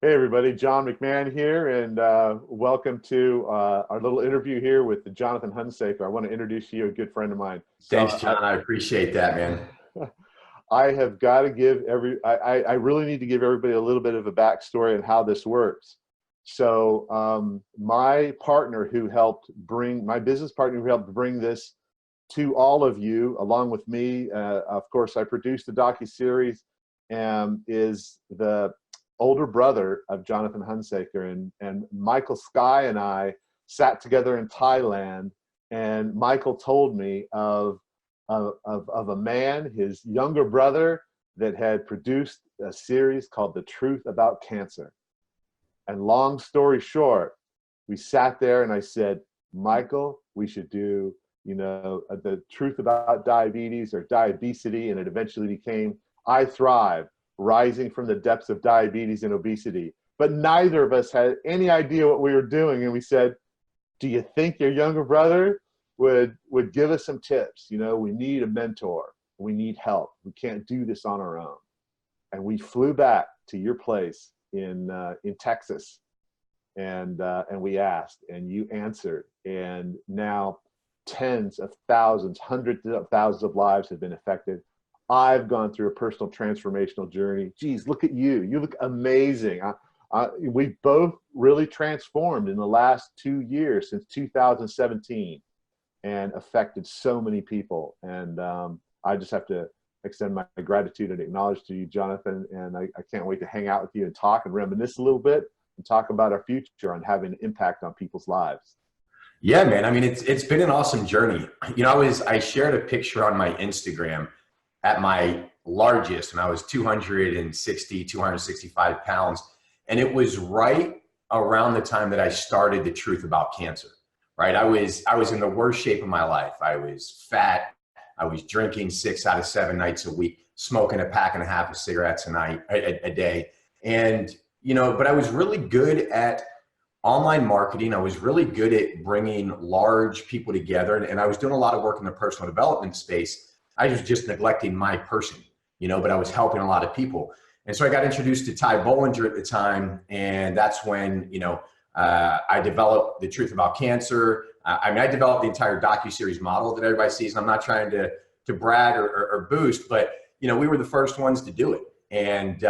Hey everybody, Jon McMahon here, and welcome to our little interview here with Jonathan Hunsaker. I want to introduce you, a good friend of mine. Thanks, John. I appreciate that, man. I have got to give I really need to give everybody a little bit of a backstory on how this works. So my business partner who helped bring this to all of you, along with me, of course, I produced the docuseries, is the older brother of Jonathan Hunsaker, and Michael Sky and I sat together in Thailand, and Michael told me of a man, his younger brother, that had produced a series called The Truth About Cancer. And long story short, we sat there and I said, Michael, we should do, The Truth About Diabetes or Diabesity, and it eventually became iThrive, rising from the depths of diabetes and obesity. But neither of us had any idea what we were doing. And we said, do you think your younger brother would give us some tips? We need a mentor. We need help. We can't do this on our own. And we flew back to your place in Texas, and we asked, and you answered. And now tens of thousands, hundreds of thousands of lives have been affected. I've gone through a personal transformational journey. Geez, look at you. You look amazing. We both really transformed in the last 2 years, since 2017, and affected so many people. And I just have to extend my gratitude and acknowledge to you, Jonathan. And I can't wait to hang out with you and talk and reminisce a little bit and talk about our future on having an impact on people's lives. Yeah, man. I mean, it's been an awesome journey. I shared a picture on my Instagram at my largest, and I was 265 pounds. And it was right around the time that I started The Truth About Cancer, right? I was in the worst shape of my life. I was fat. I was drinking 6 out of 7 nights a week, smoking a pack and a half of cigarettes a day. And, but I was really good at online marketing. I was really good at bringing large people together. And I was doing a lot of work in the personal development space. I was just neglecting my person, but I was helping a lot of people. And so I got introduced to Ty Bollinger at the time. And that's when, I developed The Truth About Cancer. I developed the entire docuseries model that everybody sees. And I'm not trying to brag or boost, but, we were the first ones to do it. And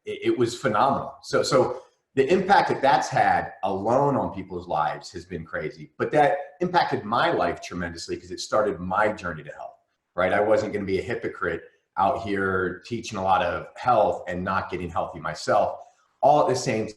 it was phenomenal. So the impact that's had alone on people's lives has been crazy. But that impacted my life tremendously because it started my journey to health. Right? I wasn't going to be a hypocrite out here teaching a lot of health and not getting healthy myself. All at the same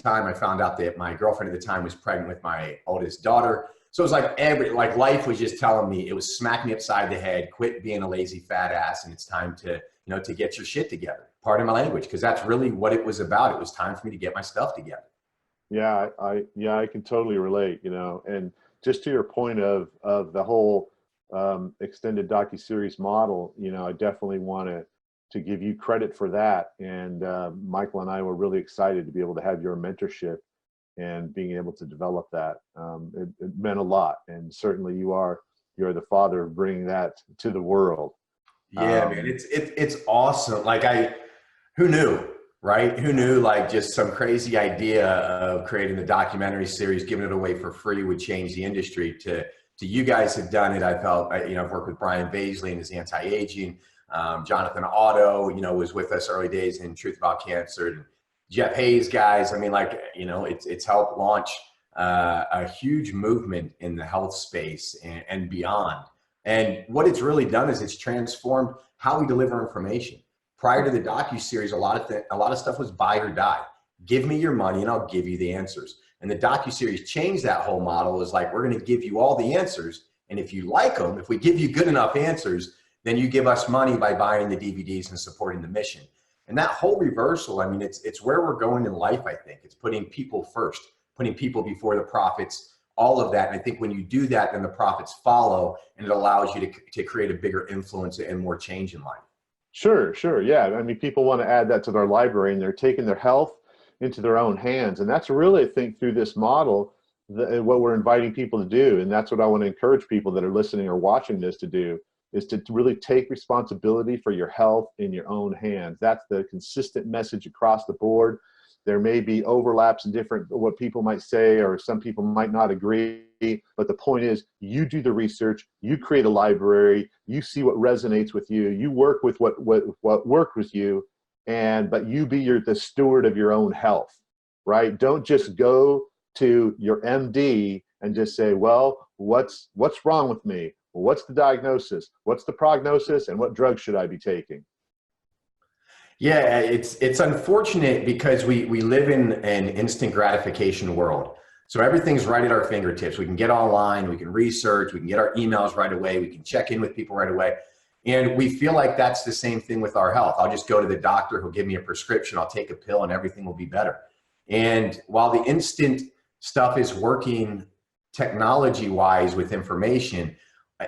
time, I found out that my girlfriend at the time was pregnant with my oldest daughter. So it was like life was just telling me, it was smacking me upside the head, quit being a lazy fat ass. And it's time to, to get your shit together. Pardon my language, because that's really what it was about. It was time for me to get my stuff together. Yeah, I can totally relate, and just to your point of the whole extended docuseries model, I definitely want to give you credit for that. And Michael and I were really excited to be able to have your mentorship and being able to develop that. It meant a lot, and certainly you're the father of bringing that to the world. Yeah, man, it's awesome. Who knew, right? Who knew just some crazy idea of creating the documentary series, giving it away for free would change the industry. To you guys have done it. I felt, I've worked with Brian Baisley and his anti-aging. Jonathan Otto, was with us early days in Truth About Cancer. And Jeff Hayes, guys. I mean, it's helped launch a huge movement in the health space and beyond. And what it's really done is it's transformed how we deliver information. Prior to the docuseries, a lot of stuff was buy or die. Give me your money and I'll give you the answers. And the docuseries changed that whole model. Is we're going to give you all the answers. And if you like them, if we give you good enough answers, then you give us money by buying the DVDs and supporting the mission. And that whole reversal, I mean, it's where we're going in life, I think. It's putting people first, putting people before the profits, all of that. And I think when you do that, then the profits follow, and it allows you to create a bigger influence and more change in life. Sure. Yeah. I mean, people want to add that to their library, and they're taking their health into their own hands. And that's really, I think, through this model, what we're inviting people to do. And that's what I want to encourage people that are listening or watching this to do, is to really take responsibility for your health in your own hands. That's the consistent message across the board. There may be overlaps in different, what people might say, or some people might not agree, but the point is you do the research, you create a library, you see what resonates with you, you work with what worked with you, but you be the steward of your own health, right? Don't just go to your MD and just say, well, what's wrong with me? What's the diagnosis? What's the prognosis? And what drugs should I be taking? Yeah, it's unfortunate because we live in an instant gratification world. So everything's right at our fingertips. We can get online, we can research, we can get our emails right away, we can check in with people right away. And we feel like that's the same thing with our health. I'll just go to the doctor, he'll give me a prescription, I'll take a pill and everything will be better. And while the instant stuff is working technology-wise with information,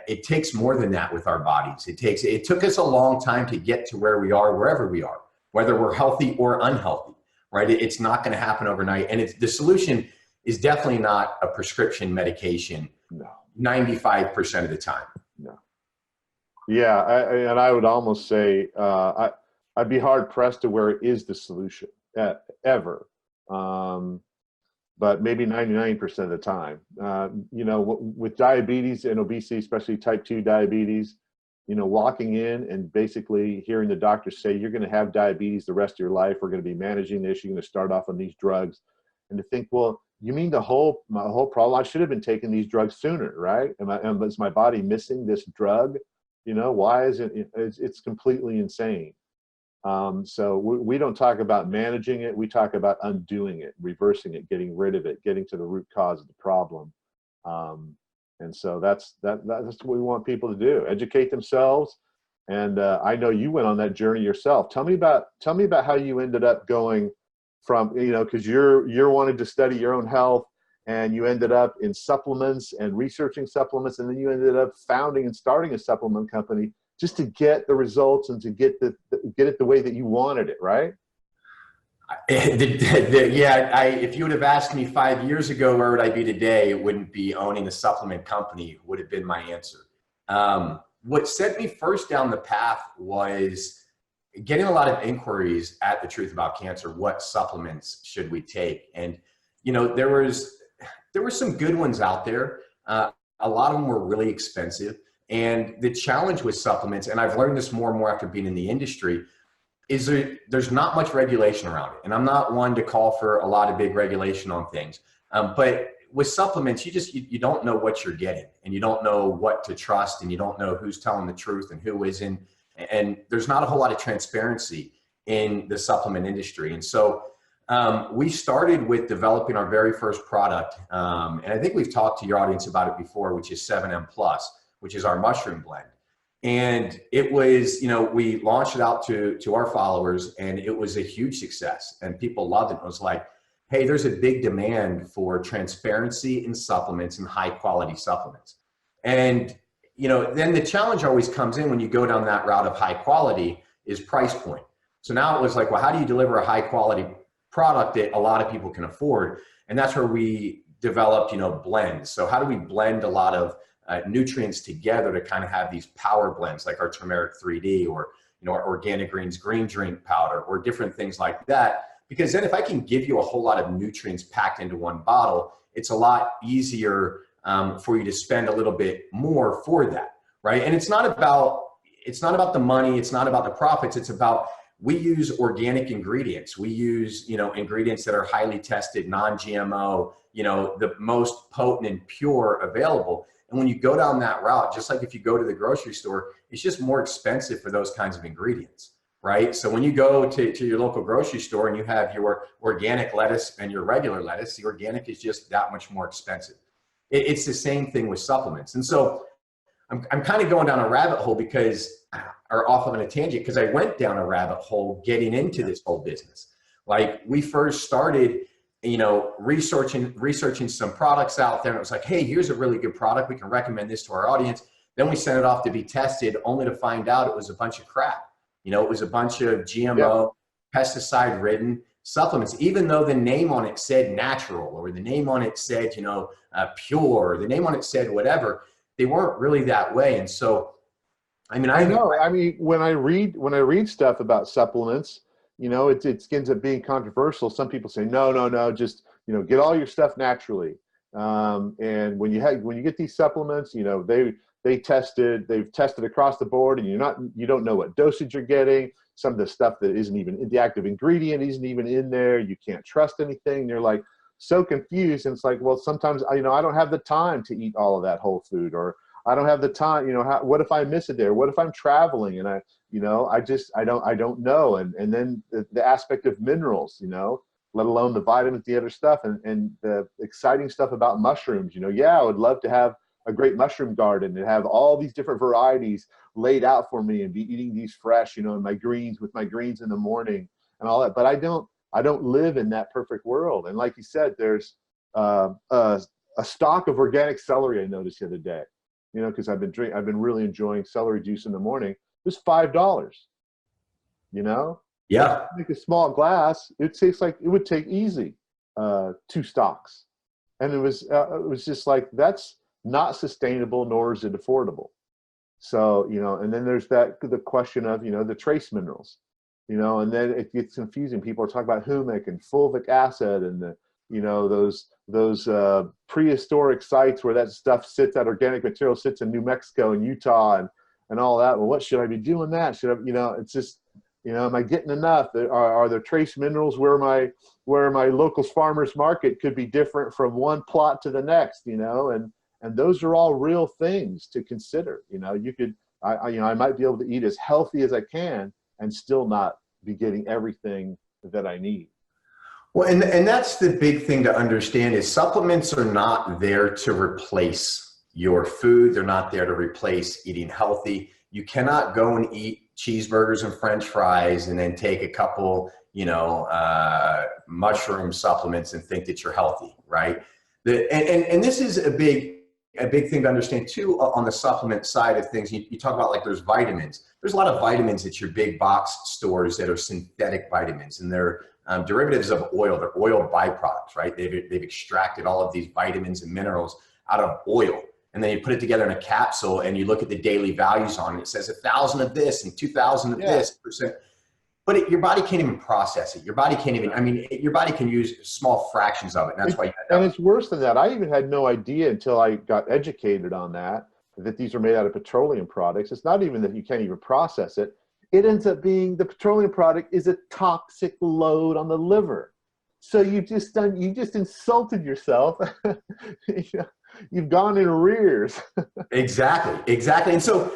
it takes more than that with our bodies. It took us a long time to get to where we are, wherever we are, whether we're healthy or unhealthy, right? It's not going to happen overnight. And the solution is definitely not a prescription medication. No. 95% of the time. No. Yeah. And I would almost say, I'd be hard pressed to where it is the solution ever. But maybe 99% of the time. You know, with diabetes and obesity, especially type 2 diabetes, you know, walking in and basically hearing the doctor say, you're going to have diabetes the rest of your life, we're going to be managing this, you're going to start off on these drugs, and to think, well, you mean my whole problem, I should have been taking these drugs sooner, right? Is my body missing this drug? You know, why is it's completely insane. So we don't talk about managing it. We talk about undoing it, reversing it, getting rid of it, getting to the root cause of the problem. And so that's what we want people to do: educate themselves. And I know you went on that journey yourself. Tell me about how you ended up going from, you know, because you're wanting to study your own health, and you ended up in supplements and researching supplements, and then you ended up founding and starting a supplement company just to get the results and to get it the way that you wanted it, right? If you would have asked me 5 years ago, where would I be today? It wouldn't be owning a supplement company, would have been my answer. What set me first down the path was getting a lot of inquiries at The Truth About Cancer. What supplements should we take? And, you know, there were some good ones out there. A lot of them were really expensive. And the challenge with supplements, and I've learned this more and more after being in the industry, is there's not much regulation around it. And I'm not one to call for a lot of big regulation on things. But with supplements, you don't know what you're getting, and you don't know what to trust, and you don't know who's telling the truth and who isn't. And there's not a whole lot of transparency in the supplement industry. And so we started with developing our very first product. And I think we've talked to your audience about it before, which is 7M+, which is our mushroom blend. And it was, you know, we launched it out to our followers, and it was a huge success, and people loved it. It was like, hey, there's a big demand for transparency in supplements and high quality supplements. And, you know, then the challenge always comes in when you go down that route of high quality is price point. So now it was like, well, how do you deliver a high quality product that a lot of people can afford? And that's where we developed, you know, blends. So how do we blend a lot of nutrients together to kind of have these power blends, like our turmeric 3D, or, you know, our organic greens green drink powder, or different things like that. Because then if I can give you a whole lot of nutrients packed into one bottle, it's a lot easier for you to spend a little bit more for that, right? And it's not about the money, it's not about the profits, it's about, we use organic ingredients. We use, you know, ingredients that are highly tested, non-GMO, you know, the most potent and pure available. And when you go down that route, just like if you go to the grocery store, it's just more expensive for those kinds of ingredients, right? So when you go to your local grocery store and you have your organic lettuce and your regular lettuce, the organic is just that much more expensive. It's the same thing with supplements. And so I'm kind of going down a rabbit hole or off on a tangent, because I went down a rabbit hole getting into this whole business. Like, we first started, you know, researching some products out there. And it was like, hey, here's a really good product, we can recommend this to our audience. Then we sent it off to be tested, only to find out it was a bunch of crap. You know, it was a bunch of GMO, pesticide ridden supplements, even though the name on it said natural, or the name on it said, you know, pure, or the name on it said whatever. They weren't really that way. And so I mean, I know. I mean, when I read stuff about supplements, it ends up being controversial. Some people say, no, no, no, just get all your stuff naturally. And when you get these supplements, they've tested across the board, and you don't know what dosage you're getting. Some of the stuff that isn't even the active ingredient isn't even in there. You can't trust anything. You're like so confused, and it's like, well, sometimes I don't have the time to eat all of that whole food, or I don't have the time. What if I miss it there? What if I'm traveling and I don't know. And then the aspect of minerals, let alone the vitamins, the other stuff, and the exciting stuff about mushrooms. I would love to have a great mushroom garden and have all these different varieties laid out for me and be eating these fresh, in my greens, with my greens in the morning and all that. But I don't live in that perfect world. And like you said, there's a stock of organic celery I noticed the other day, because I've been really enjoying celery juice in the morning. It was $5. Yeah. Make a small glass. It tastes like it would take easy 2 stocks, and it was just like, that's not sustainable, nor is it affordable. So and then there's the question of the trace minerals, and then it gets confusing. People are talking about humic and fulvic acid and those prehistoric sites where that stuff sits, that organic material sits in New Mexico and Utah and all that. Well, what should I be doing that? Should I, it's just, am I getting enough? Are there trace minerals where my local farmer's market could be different from one plot to the next, and those are all real things to consider. I might be able to eat as healthy as I can and still not be getting everything that I need. Well, and that's the big thing to understand, is supplements are not there to replace your food. They're not there to replace eating healthy. You cannot go and eat cheeseburgers and French fries and then take a couple, mushroom supplements and think that you're healthy, right? And this is a big thing to understand too on the supplement side of things. You talk about, like, there's vitamins. There's a lot of vitamins at your big box stores that are synthetic vitamins, and they're derivatives of oil. They're oil byproducts, right? They've extracted all of these vitamins and minerals out of oil. And then you put it together in a capsule and you look at the daily values on it. It says 1,000 of this and 2,000 of this percent. But your body can't even process it. Your body can't even, your body can use small fractions of it. And that's why and it's worse than that. I even had no idea until I got educated on that these are made out of petroleum products. It's not even that you can't even process it. It ends up being, the petroleum product is a toxic load on the liver. So you just insulted yourself. You've gone in arrears. Exactly. And so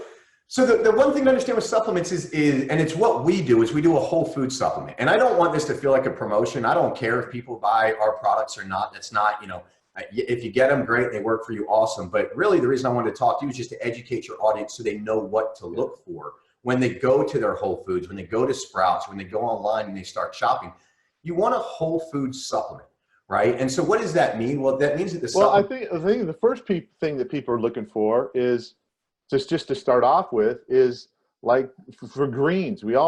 the one thing to understand with supplements is, and it's what we do, is we do a whole food supplement. And I don't want this to feel like a promotion. I don't care if people buy our products or not. That's not, if you get them, great, they work for you, awesome. But really the reason I wanted to talk to you is just to educate your audience so they know what to look for when they go to their Whole Foods, when they go to Sprouts, when they go online and they start shopping. You want a whole food supplement, right? And so what does that mean? Well, that means that I think the first thing that people are looking for is, just to start off with, is like for greens. We can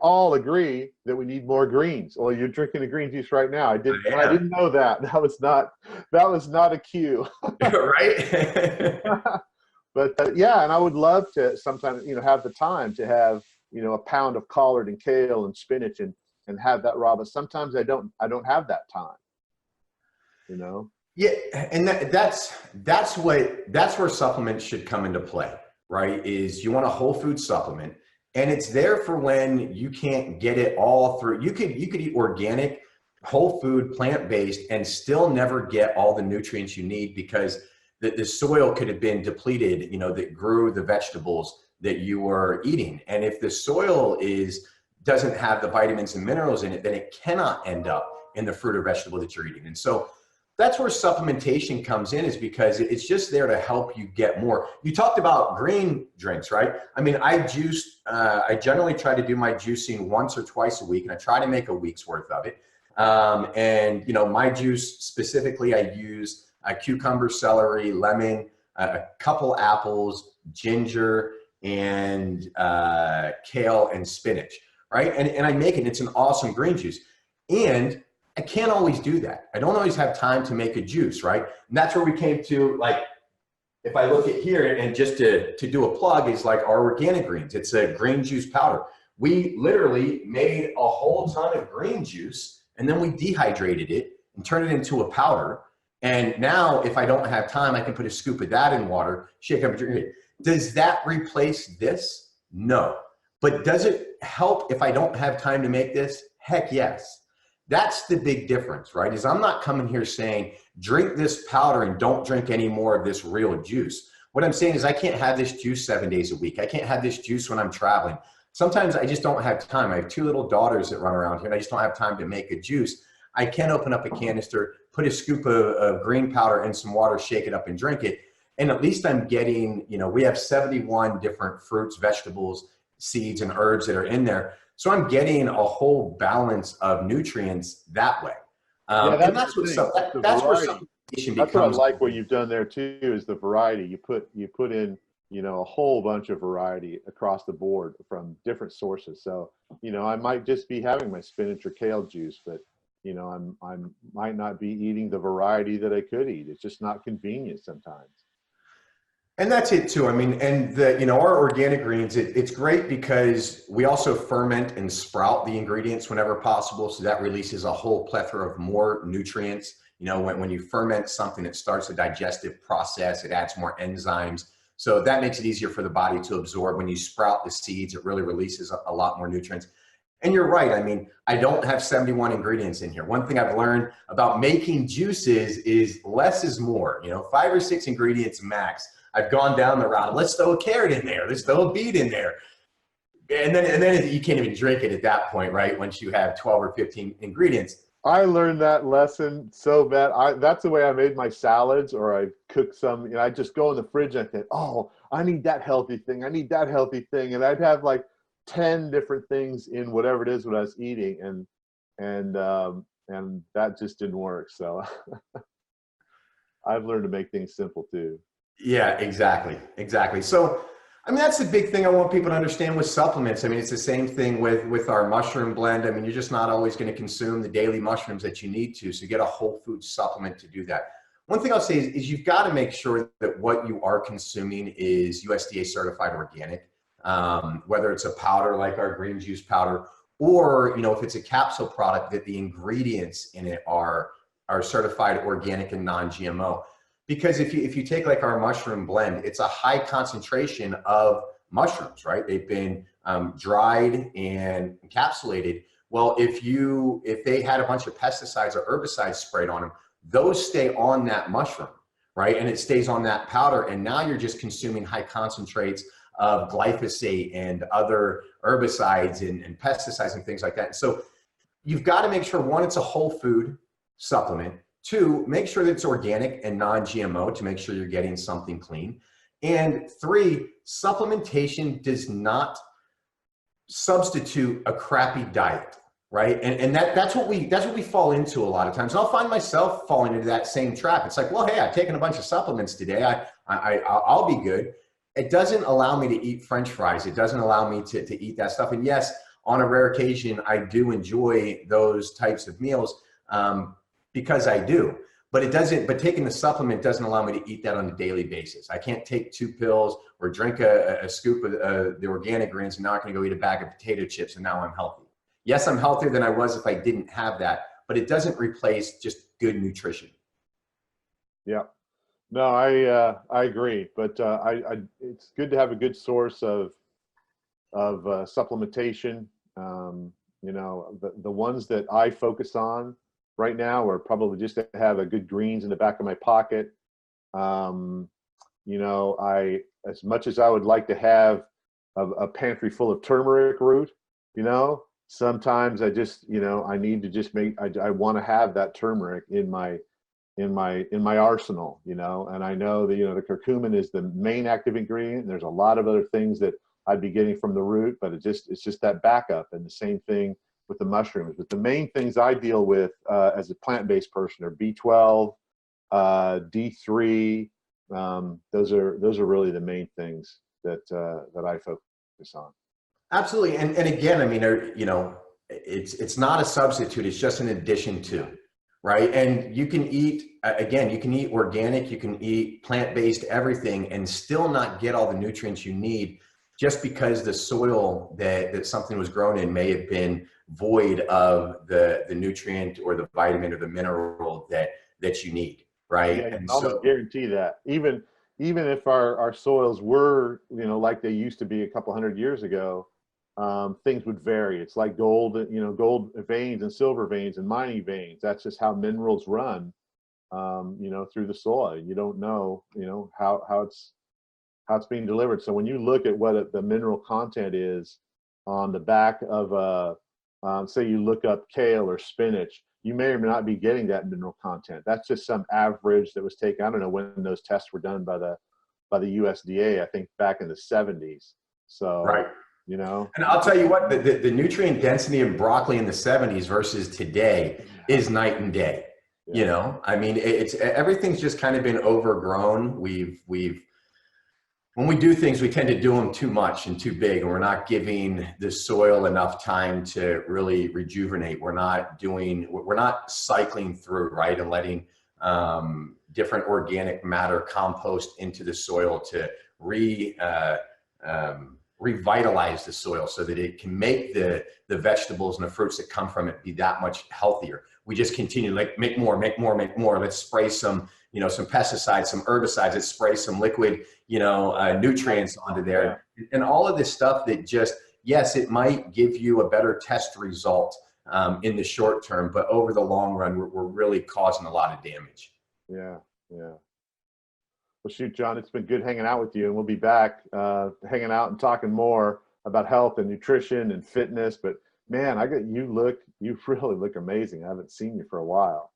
all agree that we need more greens. Well, you're drinking a green juice right now. I didn't know that. That was not a cue. Right? But and I would love to sometimes, have the time to have, a pound of collard and kale and spinach and have that raw. But sometimes I don't have that time, Yeah, and that's where supplements should come into play, right? Is you want a whole food supplement, and it's there for when you can't get it all through. You could eat organic, whole food, plant-based, and still never get all the nutrients you need because the soil could have been depleted, that grew the vegetables that you were eating. And if the soil doesn't have the vitamins and minerals in it, then it cannot end up in the fruit or vegetable that you're eating. And so that's where supplementation comes in, is because it's just there to help you get more. You talked about green drinks, right? I mean, I generally try to do my juicing once or twice a week, and I try to make a week's worth of it. And my juice specifically, I use cucumber, celery, lemon, a couple apples, ginger, and kale and spinach, right? And I make it, and it's an awesome green juice. And I can't always do that. I don't always have time to make a juice, right? And that's where we came to, like, if I look at here, and just to do a plug, is like our organic greens. It's a green juice powder. We literally made a whole ton of green juice, and then we dehydrated it and turned it into a powder. And now if I don't have time, I can put a scoop of that in water, shake up and drink it. Does that replace this? No. But does it help if I don't have time to make this? Heck yes. That's the big difference, right? Is I'm not coming here saying, drink this powder and don't drink any more of this real juice. What I'm saying is I can't have this juice 7 days a week. I can't have this juice when I'm traveling. Sometimes I just don't have time. I have 2 little daughters that run around here and I just don't have time to make a juice. I can open up a canister, put a scoop of green powder in some water, shake it up and drink it. And at least I'm getting, you know, we have 71 different fruits, vegetables, seeds, and herbs that are in there. So I'm getting a whole balance of nutrients that way. Yeah, and that's what that's where supplementation becomes. That's what I like what you've done there too, is the variety. You put in, you know, a whole bunch of variety across the board from different sources. So, you know, I might just be having my spinach or kale juice, but you know, I might not be eating the variety that I could eat. It's just not convenient sometimes. And that's it too. I mean, and the, you know, our organic greens, it's great because we also ferment and sprout the ingredients whenever possible. So that releases a whole plethora of more nutrients. You know, when you ferment something, it starts a digestive process, it adds more enzymes. So that makes it easier for the body to absorb. When you sprout the seeds, it really releases a lot more nutrients. And you're right. I mean, I don't have 71 ingredients in here. One thing I've learned about making juices is less is more, you know, 5 or 6 ingredients max. I've gone down the route. Let's throw a carrot in there. Let's throw a beet in there. And then you can't even drink it at that point, right? Once you have 12 or 15 ingredients. I learned that lesson so bad. That's the way I made my salads, or I cook some, you know, I just go in the fridge and I think, oh, I need that healthy thing. I need that healthy thing. And I'd have like 10 different things in whatever it is what I was eating. And that just didn't work. So I've learned to make things simple too. Yeah, exactly. Exactly. So, I mean, that's the big thing I want people to understand with supplements. I mean, it's the same thing with our mushroom blend. I mean, you're just not always going to consume the daily mushrooms that you need to. So you get a whole food supplement to do that. One thing I'll say is you've got to make sure that what you are consuming is USDA certified organic, whether it's a powder like our green juice powder, or, you know, if it's a capsule product, that the ingredients in it are certified organic and non-GMO. Because if you take like our mushroom blend, it's a high concentration of mushrooms, right? They've been dried and encapsulated. Well, if they had a bunch of pesticides or herbicides sprayed on them, those stay on that mushroom, right? And it stays on that powder. And now you're just consuming high concentrates of glyphosate and other herbicides and pesticides and things like that. So you've got to make sure, one, it's a whole food supplement. 2, make sure that it's organic and non-GMO to make sure you're getting something clean. And 3, supplementation does not substitute a crappy diet, right? And that's what we fall into a lot of times. And I'll find myself falling into that same trap. It's like, well, hey, I've taken a bunch of supplements today. I'll be good. It doesn't allow me to eat French fries. It doesn't allow me to eat that stuff. And yes, on a rare occasion, I do enjoy those types of meals. Because I do, but taking the supplement doesn't allow me to eat that on a daily basis. I can't take 2 pills or drink a scoop of the organic greens and now I'm going to go eat a bag of potato chips and now I'm healthy. Yes, I'm healthier than I was if I didn't have that, but it doesn't replace just good nutrition. Yeah, no, I agree, but it's good to have a good source of supplementation. You know, the ones that I focus on right now are probably just to have a good greens in the back of my pocket. You know, as much as I would like to have a pantry full of turmeric root, you know, sometimes I just, you know, I need to just I want to have that turmeric in my arsenal, you know, and I know that, you know, the curcumin is the main active ingredient. And there's a lot of other things that I'd be getting from the root, but it's just that backup. And the same thing with the mushrooms. But the main things I deal with as a plant-based person are B12, D3. Those are really the main things that I focus on. Absolutely, and again, I mean, you know, it's not a substitute. It's just an addition to, right? And you can eat, again, you can eat organic, you can eat plant-based everything and still not get all the nutrients you need just because the soil that something was grown in may have been void of the nutrient or the vitamin or the mineral that you need, right? Yeah, you can And almost so, guarantee that. Even if our soils were, like they used to be a couple hundred years ago, things would vary. It's like gold, gold veins and silver veins and mining veins. That's just how minerals run, through the soil. You don't know, how it's being delivered. So when you look at what the mineral content is on the back of say you look up kale or spinach, you may or may not be getting that mineral content. That's just some average that was taken. I don't know when those tests were done by the USDA. I think back in the 70s. So, right. And I'll tell you what, the nutrient density in broccoli in the 70s versus today is night and day. Yeah. I mean, everything's just kind of been overgrown. When we do things, we tend to do them too much and too big, and we're not giving the soil enough time to really rejuvenate. We're not cycling through, right, and letting different organic matter compost into the soil to revitalize the soil so that it can make the vegetables and the fruits that come from it be that much healthier. We just continue like make more. Let's spray some pesticides, some herbicides. Let's spray some liquid, nutrients onto there. And all of this stuff that just, yes, it might give you a better test result in the short term, but over the long run, we're really causing a lot of damage. Yeah. Well, shoot, John, it's been good hanging out with you, and we'll be back hanging out and talking more about health and nutrition and fitness. But man, you really look amazing. I haven't seen you for a while.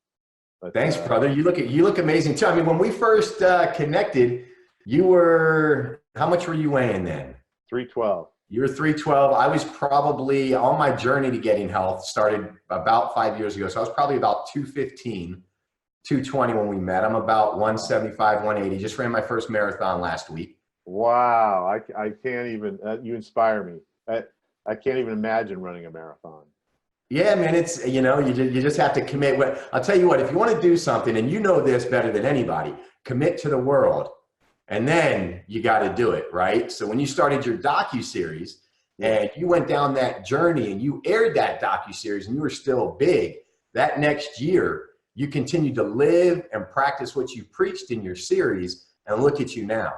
But, thanks, brother. You look amazing too. I mean, when we first connected, how much were you weighing then? 312. You were 312. I was probably on my journey to getting health, started about 5 years ago. So I was probably about 215. 220 when we met. I'm about 175, 180. Just ran my first marathon last week. Wow. I can't even, you inspire me. I can't even imagine running a marathon. Yeah, man, it's, you just have to commit. I'll tell you what, if you want to do something, and you know this better than anybody, commit to the world, and then you got to do it, right? So when you started your docuseries and you went down that journey and you aired that docuseries and you were still big, that next year, you continue to live and practice what you preached in your series, and look at you now,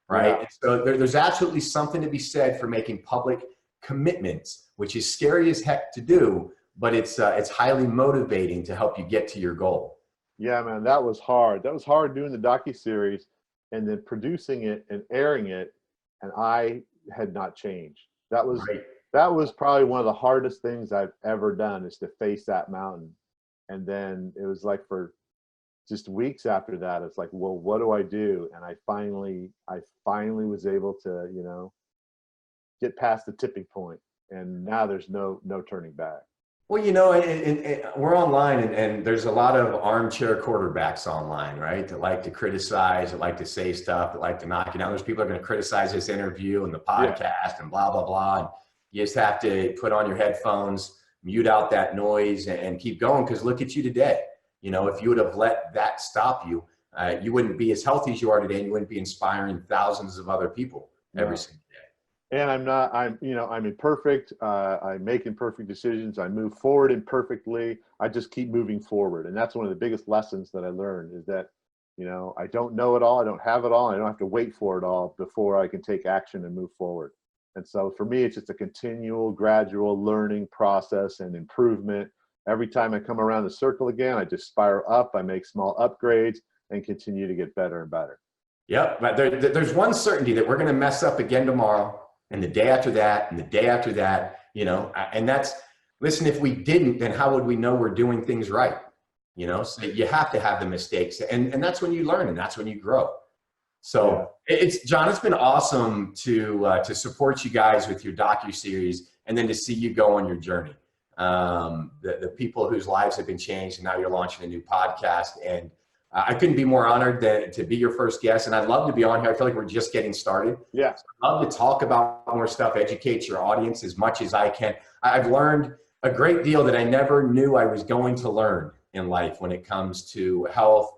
right? Yeah. So there's absolutely something to be said for making public commitments, which is scary as heck to do, but it's highly motivating to help you get to your goal. Yeah, man, that was hard. That was hard doing the docuseries and then producing it and airing it, and I had not changed. That was probably one of the hardest things I've ever done, is to face that mountain. And then it was like for just weeks after that, it's like, well, what do I do? And I finally was able to, get past the tipping point. And now there's no turning back. Well, and we're online, and there's a lot of armchair quarterbacks online, right? That like to criticize, that like to say stuff, that like to knock you down. There's people that are going to criticize this interview and the podcast and blah, blah, blah. And you just have to put on your headphones, mute out that noise, and keep going. Because look at you today. If you would have let that stop you, you wouldn't be as healthy as you are today, and you wouldn't be inspiring thousands of other people every single day. And I'm imperfect. I'm making perfect decisions. I move forward imperfectly. I just keep moving forward. And that's one of the biggest lessons that I learned, is that, I don't know it all. I don't have it all. I don't have to wait for it all before I can take action and move forward. And so for me, it's just a continual, gradual learning process and improvement. Every time I come around the circle again, I just spiral up, I make small upgrades, and continue to get better and better. Yep, but there's one certainty, that we're going to mess up again tomorrow, and the day after that, and the day after that, and that's, listen, if we didn't, then how would we know we're doing things right? So you have to have the mistakes, and that's when you learn, and that's when you grow. So John, it's been awesome to support you guys with your docuseries, and then to see you go on your journey. The people whose lives have been changed, and now you're launching a new podcast, and I couldn't be more honored to be your first guest, and I'd love to be on here. I feel like we're just getting started. Yeah. So I'd love to talk about more stuff, educate your audience as much as I can. I've learned a great deal that I never knew I was going to learn in life when it comes to health,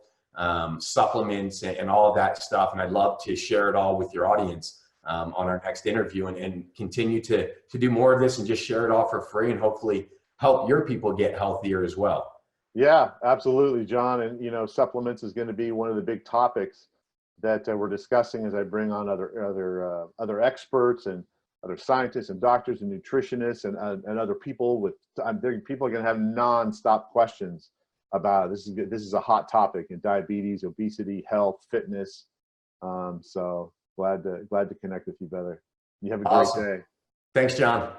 supplements, and all of that stuff. And I'd love to share it all with your audience on our next interview, and continue to do more of this and just share it all for free, and hopefully help your people get healthier as well. Yeah, absolutely, John. And, you know, supplements is going to be one of the big topics that we're discussing as I bring on other experts and other scientists and doctors and nutritionists and other people with, people are going to have nonstop questions about it. This is a hot topic in diabetes, obesity, health, fitness. So glad to connect with you, brother. You have a great day. Thanks, John.